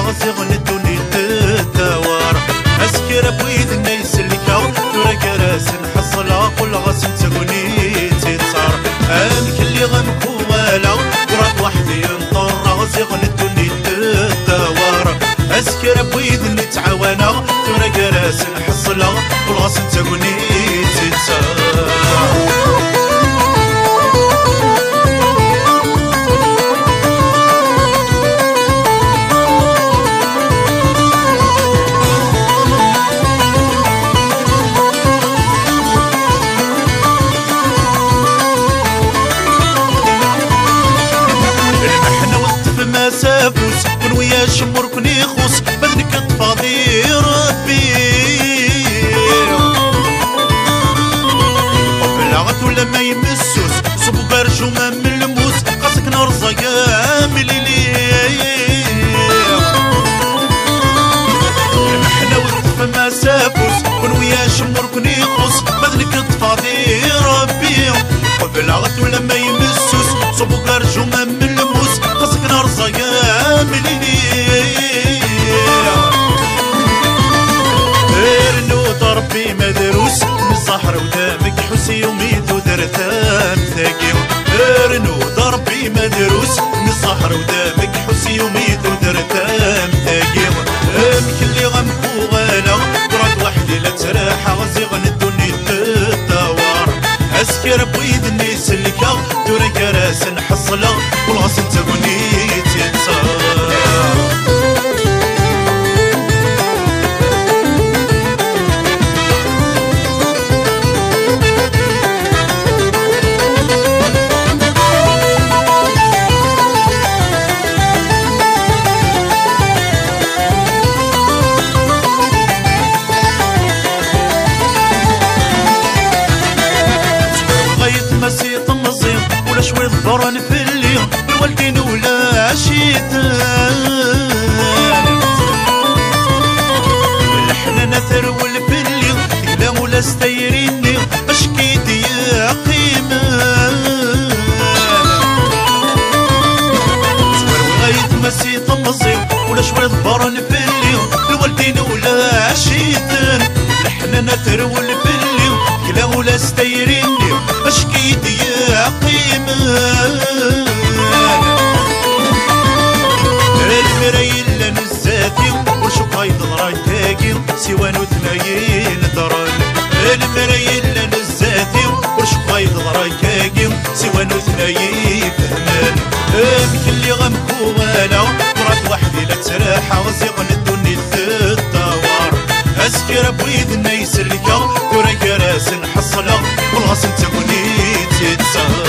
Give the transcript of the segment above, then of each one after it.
غزيغن الدنيا تدوار أسكر بويد الناس اللي كاو تورا كراس نحصلها كل غسل تقولي تتصار أمك اللي غنكو والا ورات وحدي نطر غزيغن الدنيا تدوار أسكر بويد اللي تعاونا تورا كراس نحصلها كل غسل تقولي تتصار سافوس كون ويا شمر كون يخوص بدنك تفاضي ربي وبلاغت ولا ما يمسوس صبو برج وما من الموس خاصك نرزق كامل المحنة والطف ما سافوس كون ويا شمر كون يخوص بدنك تفاضي ربي وبلاغت ولا ما يمسوس صبو برج وما من الموس خاصك نرزق كامل ارنوط ربي مدروس من الصحر ودامك حسي وميت ودرتام ثاقيو ارنوط ربي مدروس من الصحر ودامك حسي وميت ودرتام ثاقيو امك اللي غمكو غالا قرات وحدي لا تراحة غزيغن الدنيا تدوار اسكر بويد الناس اللي كاو دوري كراس نحصلها والغصن تقولي تتصار مسيط مزيط ولا شوي ضبرن في الليل الوالدين ولا شيطان اللحن نثر والبلي تقلام ولا ستيريني اشكيدي يا قيمان شوي وغايت مسيط مزيط ولا شوي ضبرن في الليل الوالدين ولا شيطان اللحن نثر والبلي تقلام ولا ستيريني اشكيدي يا قيمان المرايل نزاتي ورشوك هايد ضرايتاكي سوانو ثنايين دران المرايل نزاتي ورشوك هايد ضرايتاكي سوانو ثنايين فهمان امك اللي غمكو وانا مرات وحدي لا تراحة غزيغن الدنيا تدوار اسكر بويد الناس اللي كاو دورا كراس نحصلها والغصن تقولي تتصار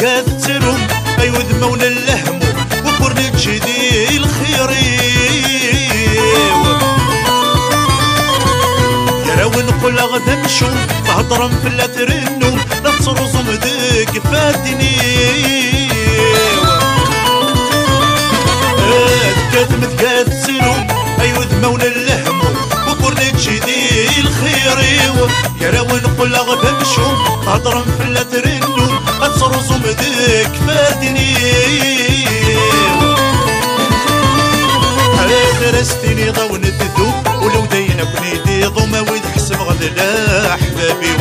كاث تروم ايوا ذمونا اللهم وكورني تجدي الخيري يراوي نقول غدا نشوم تهضرم في لا ترنوم لا تصرزم ذيك فاتني كاث تروم ايوا ذمونا اللهم وكورني تجدي الخيري يراوي نقول غدا نشوم تهضرم في لا ترنوم أتصرزم ذيك فاتني درستني ضون الذوب ولو دينا بنيدي ضم ويد حسب غذلا أحبابي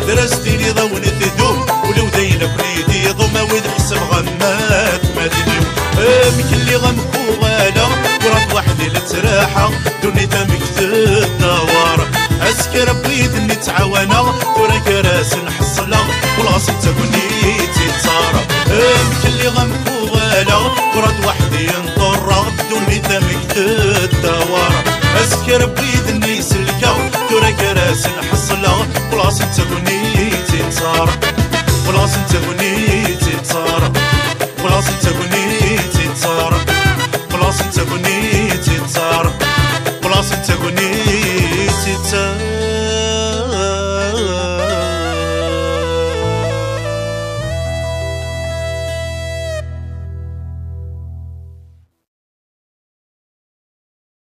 درستني ضون الذوب ولو دينا بنيدي ضم ويد حسب غمات مدني امك اللي غمكو غالا ورات وحدي لا تراحة دنيا مكتب دوار اسكر بيد اللي تعاونا تورا كراس نحصلها والغصن تقولي تتصار امك اللي غمكو غالا ورات وحدي نطر دنيا مكتب دوار اسكر بيد الناس اللي كاو تورا كراس نحصلها